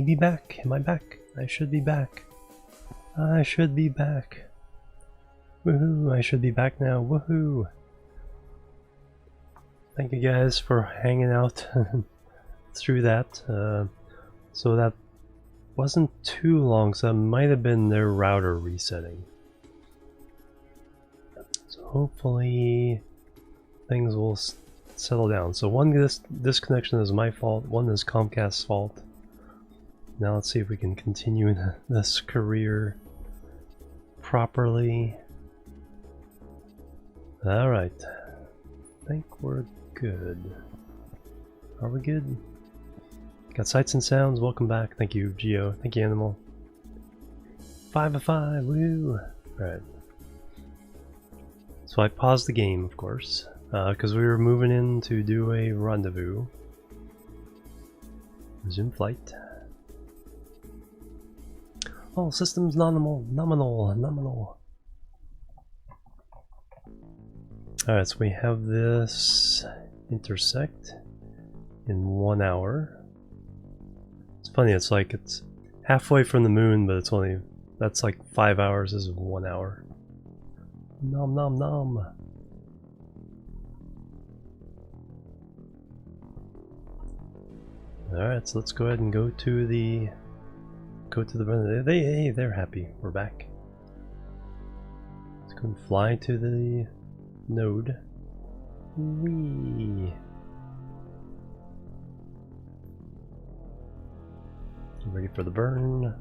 be back. Am I back? I should be back. I should be back. Woohoo! I should be back now. Woohoo! Thank you guys for hanging out through that. So that wasn't too long, so that might have been their router resetting. So hopefully things will settle down. So one disconnection is my fault, one is Comcast's fault. Now let's see if we can continue this career properly. Alright, I think we're good. Are we good? Got sights and sounds, welcome back. Thank you, Geo. Thank you, Animal. 5 of 5, woo! Alright. So I paused the game, of course, because we were moving in to do a rendezvous. Resume flight. Oh, systems nominal. Alright, so we have this intersect in 1 hour. It's funny, it's like it's halfway from the moon, but it's only, that's like 5 hours is 1 hour. Nom nom nom. Alright, so let's go ahead and go to the hey, they're happy. We're back. Let's go and fly to the node. Whee! Ready for the burn.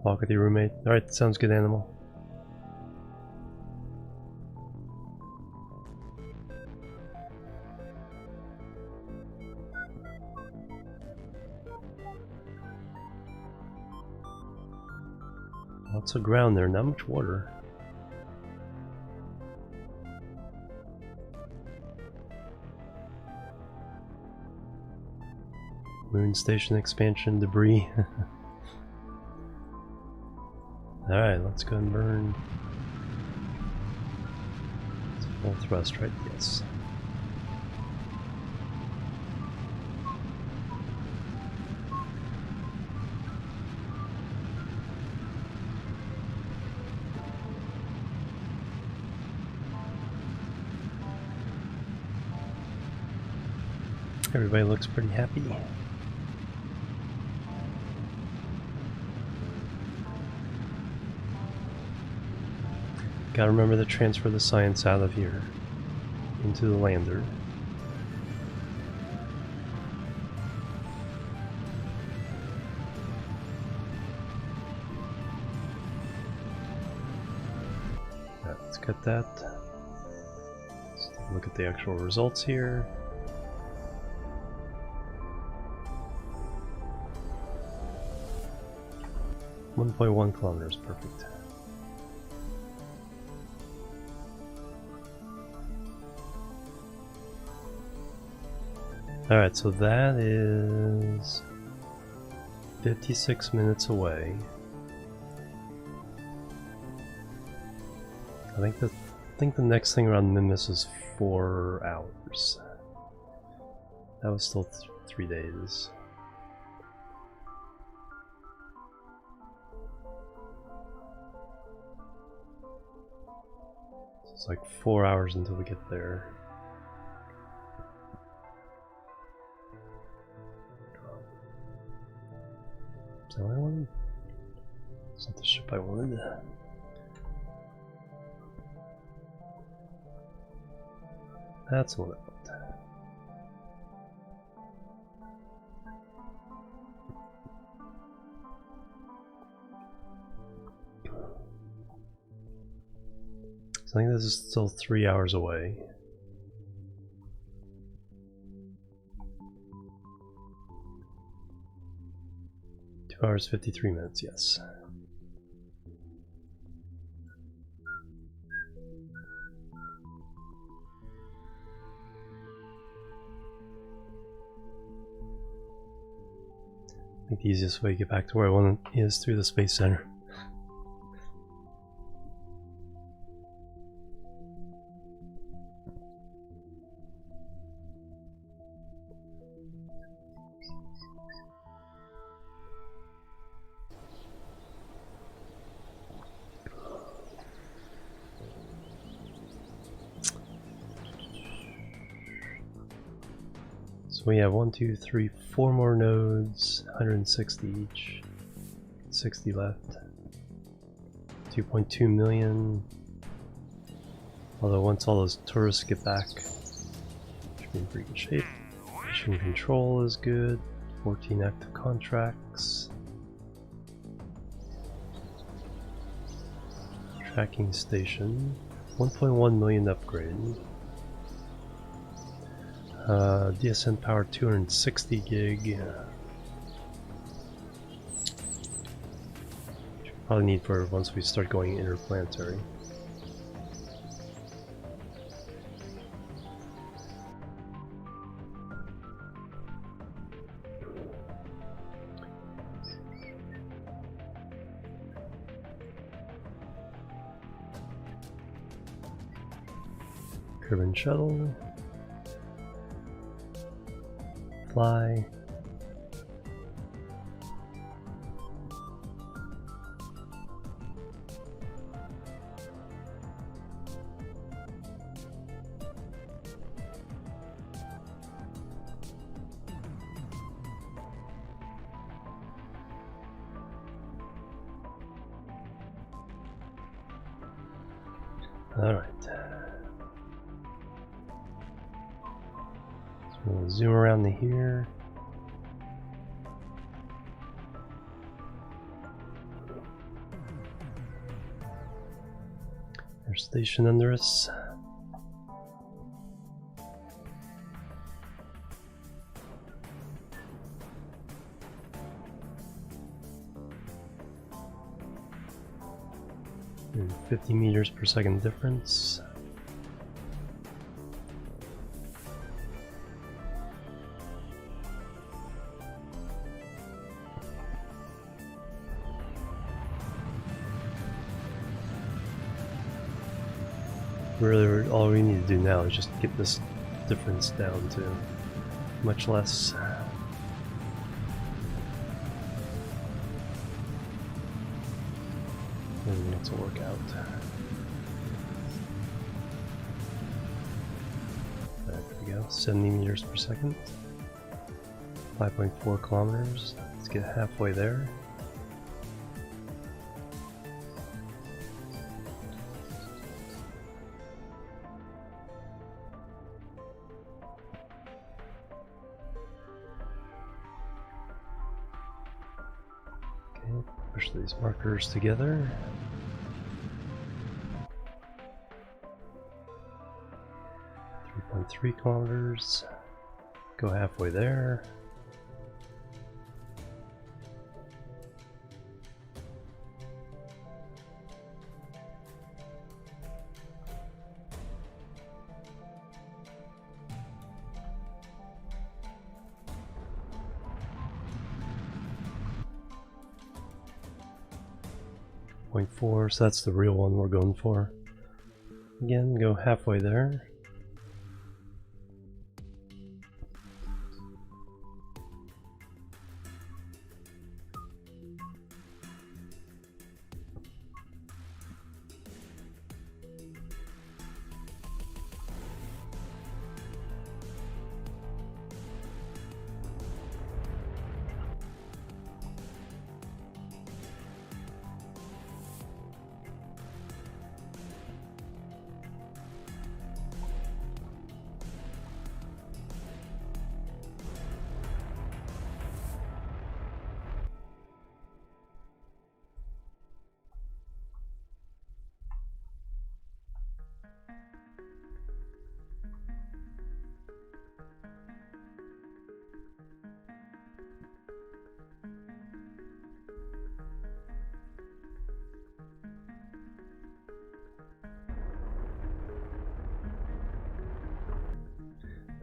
Walk with your roommate. Alright, sounds good, Animal. Lots of ground there, not much water. Moon station expansion debris. Alright, let's go and burn. It's full thrust, right? Yes. Everybody looks pretty happy. Gotta remember to transfer the science out of here into the lander. Right, let's get that. Let's take a look at the actual results here. .1 kilometers, perfect. Alright, so that is 56 minutes away. I think the next thing around Mimas is 4 hours. That was still 3 days. It's like 4 hours until we get there. Is that what I wanted? It's not the ship I wanted. That's what I want. So I think this is still 3 hours away. Hours 53 minutes, yes. think the easiest way to get back to where I want is through the Space Center. So we have 1, 2, 3, 4 more nodes, 160 each, 60 left, 2.2 million. Although once all those tourists get back, should be in pretty good shape. Mission control is good, 14 active contracts. Tracking station, 1.1 million upgrade. DSN power 260 gig. Should probably need for once we start going interplanetary. Kerbin shuttle. Fly. All right. We'll zoom around to here. There's a station under us. And 50 meters per second difference. Really, all we need to do now is just get this difference down to much less. And that's will work out. There we go, 70 meters per second. 5.4 kilometers. Let's get halfway there. Push these markers together. .3 kilometers. Go halfway there. .4, so that's the real one we're going for. Again, go halfway there.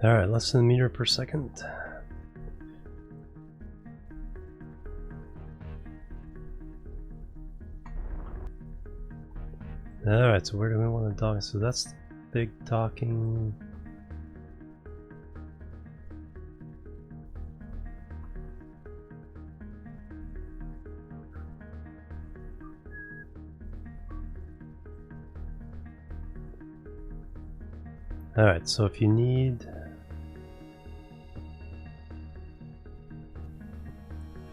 Alright, less than a meter per second. Alright, so where do we want to dock? So that's big docking. Alright, so if you need...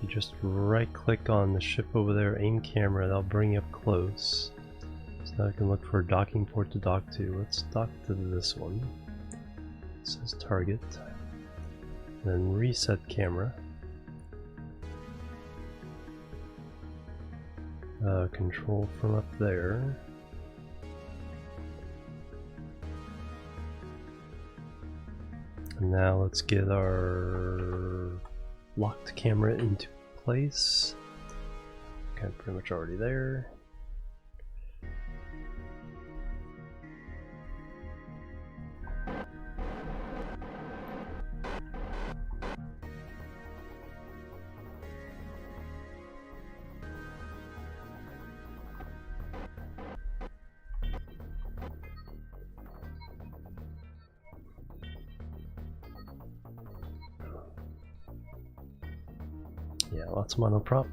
you just right click on the ship over there, aim camera, that'll bring you up close. So now I can look for a docking port to dock to. Let's dock to this one. It says target. Then reset camera. Control from up there. And now let's get our locked camera into place. Okay, pretty much already there. Yeah, lots of monoprop.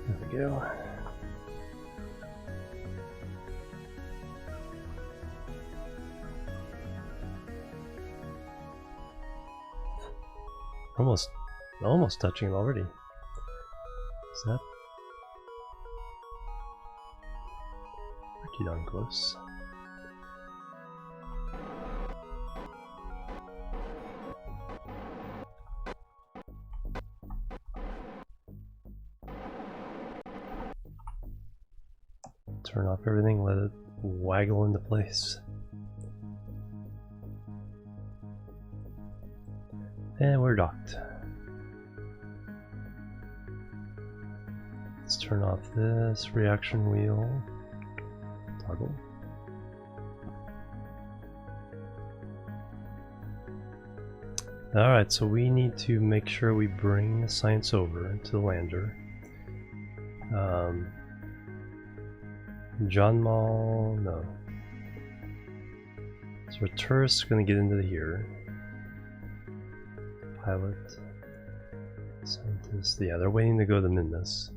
There we go. Almost touching it already. Is that pretty darn close? Turn off everything, let it waggle into place. And we're docked. Let's turn off this reaction wheel. Toggle. Alright, so we need to make sure we bring the science over to the lander. John Mall, no. So a tourist is going to get into here. Pilot, scientist, yeah, they're waiting to go to Minmus.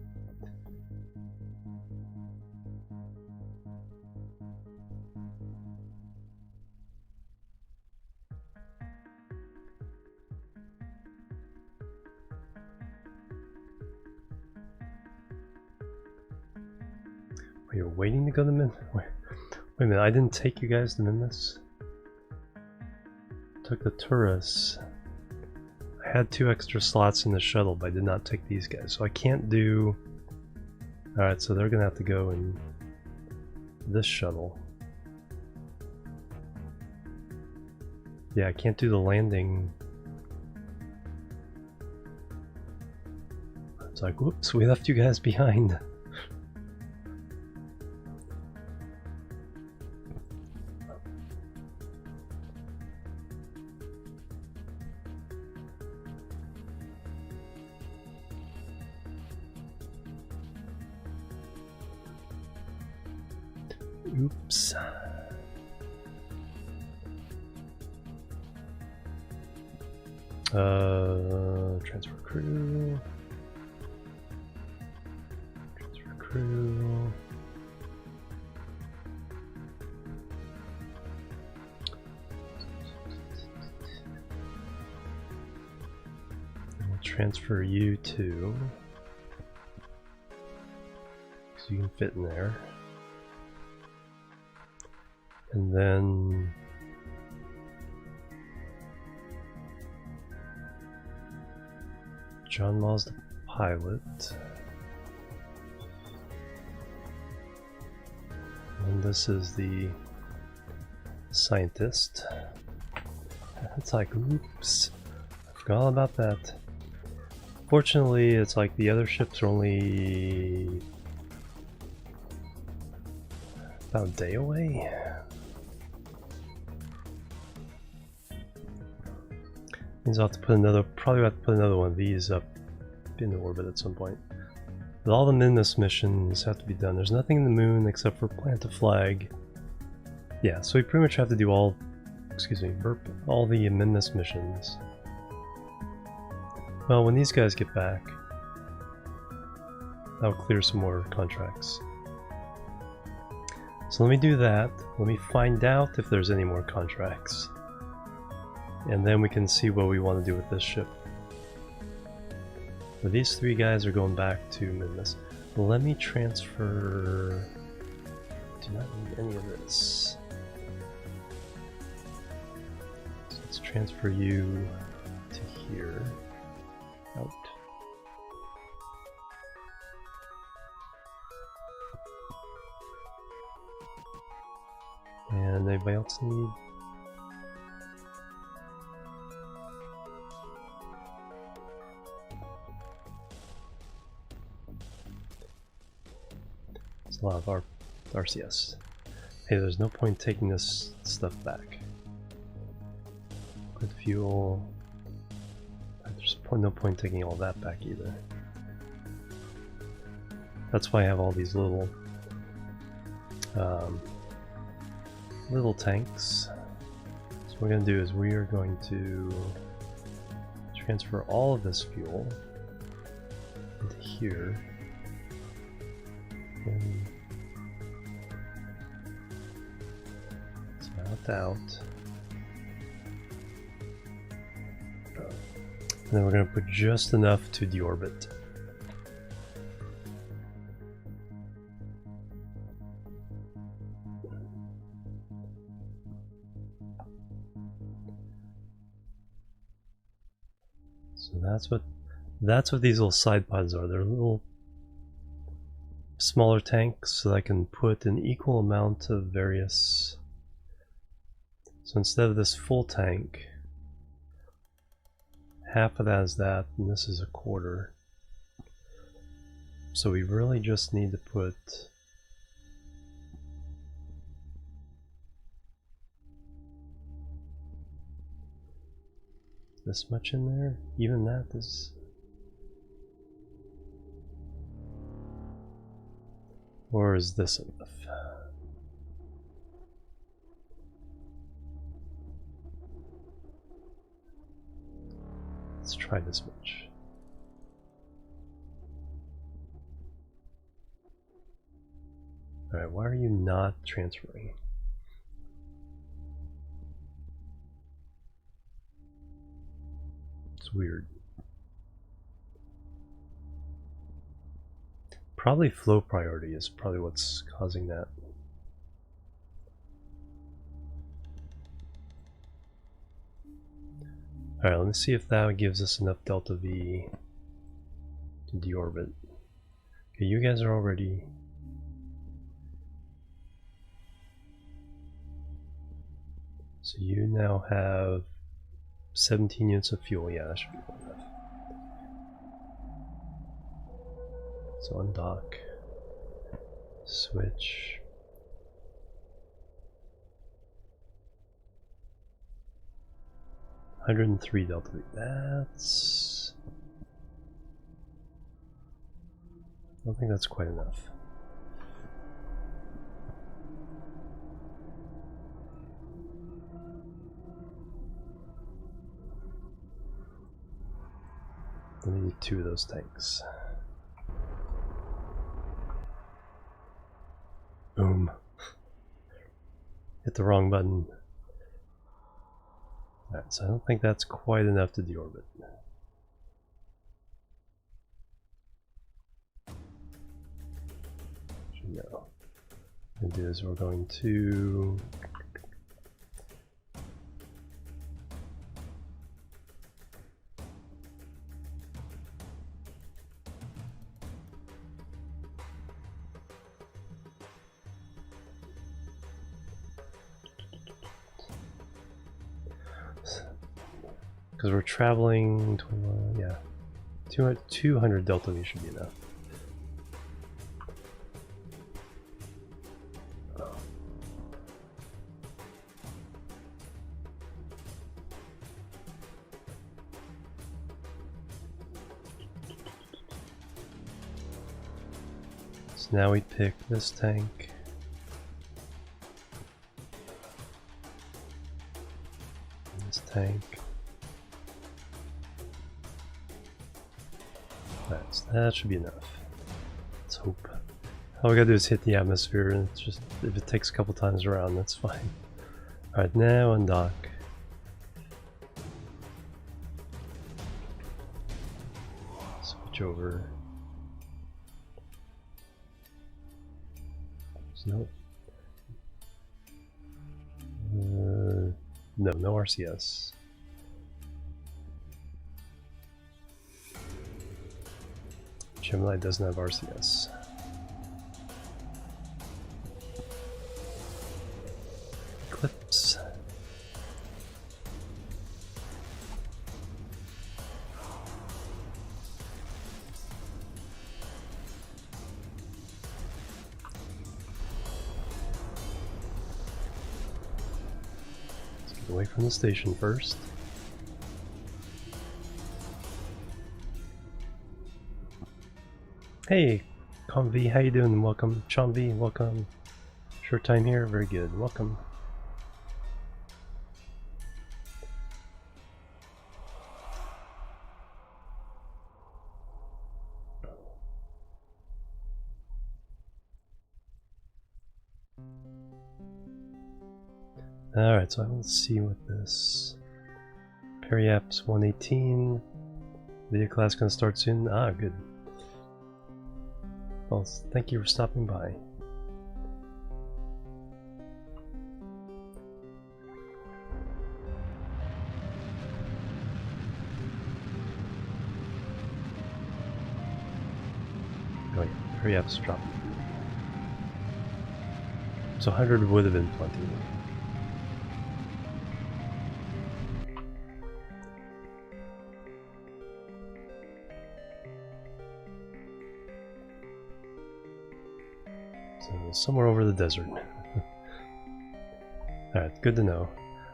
You're waiting to go to Minmus? Wait a minute, I didn't take you guys to Minmus? Took the tourists. I had 2 extra slots in the shuttle, but I did not take these guys, so I can't do... Alright, so they're gonna have to go in this shuttle. Yeah, I can't do the landing. It's like, whoops, we left you guys behind. Oops. Transfer crew. Transfer crew. We'll transfer you to, so you can fit in there. And then John Maugh's the pilot. And this is the scientist. It's like, oops, I forgot all about that. Fortunately, it's like the other ships are only about a day away. Means I'll have to put another, probably have to put another one of these up in orbit at some point. But all the Minmus missions have to be done. There's nothing in the moon except for plant a flag. Yeah, so we pretty much have to do all, excuse me, burp, all the Minmus missions. Well, when these guys get back, I'll clear some more contracts. So let me do that. Let me find out if there's any more contracts. And then we can see what we want to do with this ship. But these three guys are going back to Minmus. Let me transfer... Do not need any of this. So let's transfer you to here. Out. And anybody else need? It's a lot of RCS. Hey, there's no point taking this stuff back. Good fuel. There's no point taking all that back either. That's why I have all these little little tanks. So what we're going to do is we are going to transfer all of this fuel into here. And it's out. And then we're going to put just enough to deorbit. So that's what these little side pods are. They're little smaller tanks so that I can put an equal amount of various. So instead of this full tank, half of that is that, and this is a quarter. So we really just need to put this much in there. Even that is, or is this enough? Let's try this much. Alright, why are you not transferring? It's weird. Probably flow priority is probably what's causing that. Alright, let me see if that gives us enough delta V to deorbit. Okay, you guys are already... So you now have 17 units of fuel. Yeah, that should be enough. So undock. Switch. $103 delta V. That's... I don't think that's quite enough. I need 2 of those tanks. Boom. Hit the wrong button. Alright, so I don't think that's quite enough to deorbit. No. What we'll do is we're going to Because we're traveling, yeah, 200 delta V should be enough. So now we pick this tank. This tank. That should be enough. Let's hope. All we gotta do is hit the atmosphere, and it's just, if it takes a couple times around, that's fine. Alright, now undock. Switch over. No. No RCS. Gemini doesn't have RCS. Eclipse. Let's get away from the station first. Hey, Cont, how you doing? Welcome. Chomv, welcome. Short time here, very good. Welcome. Alright, so let's see what this Periaps 118 video class gonna start soon. Ah, good. Well, thank you for stopping by. Oh yeah, Periaps dropped. So 100 would have been plenty. Somewhere over the desert. Alright, good to know.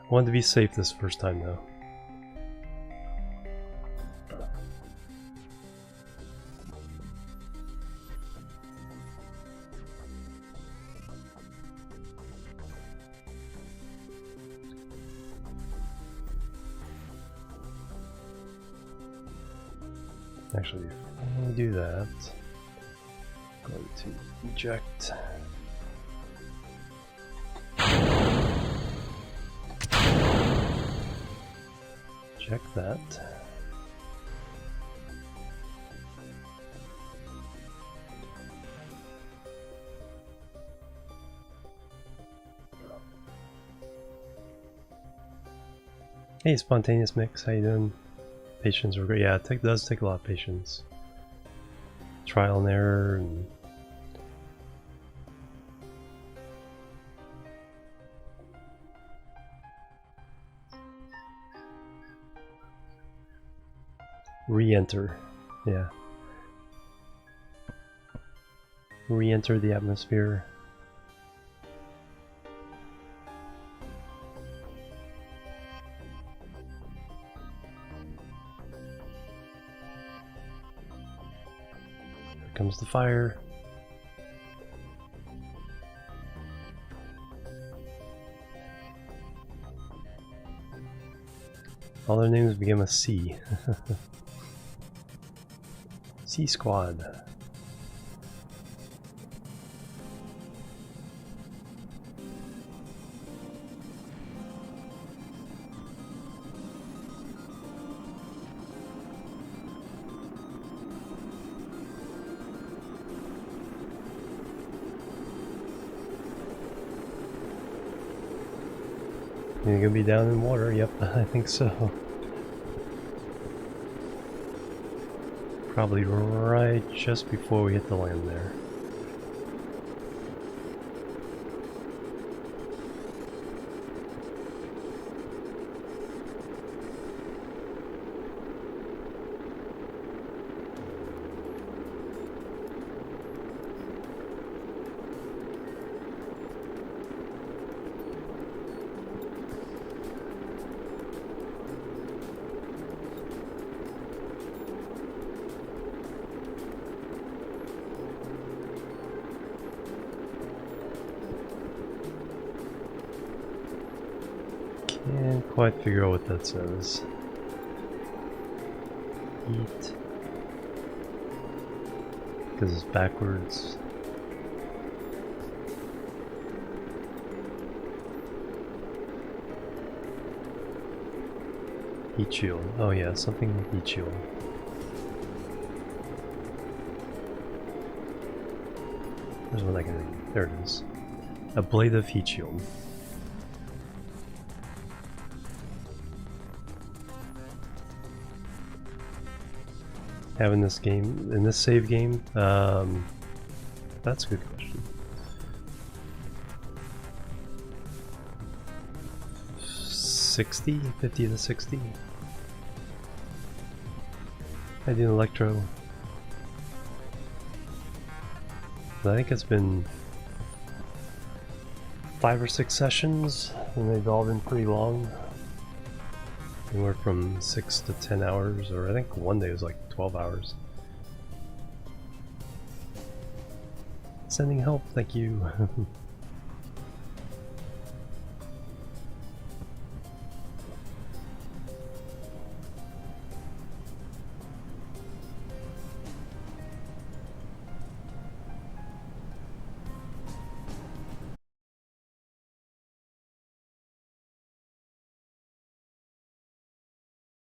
I wanted to be safe this first time though. Actually, before we do that, I'm going to eject. Check that. Hey, Spontaneous Mix, how you doing? Patience are great. Yeah, it does take a lot of patience. Trial and error and re-enter, yeah. Re-enter the atmosphere. Here comes the fire. All their names begin with C. C Squad. You're gonna be down in water, yep, I think so. Probably right just before we hit the land there. quite figure out what that says. Heat. Because it's backwards. Heat shield. Oh yeah, something heat shield. There's one I can read. There it is. Ablative heat shield. Having this game, in this save game, that's a good question. 60? 50 to 60? I do electro. I think it's been 5 or 6 sessions, and they've all been pretty long. Anywhere from 6 to 10 hours, or I think one day was like 12 hours. Sending help, thank you.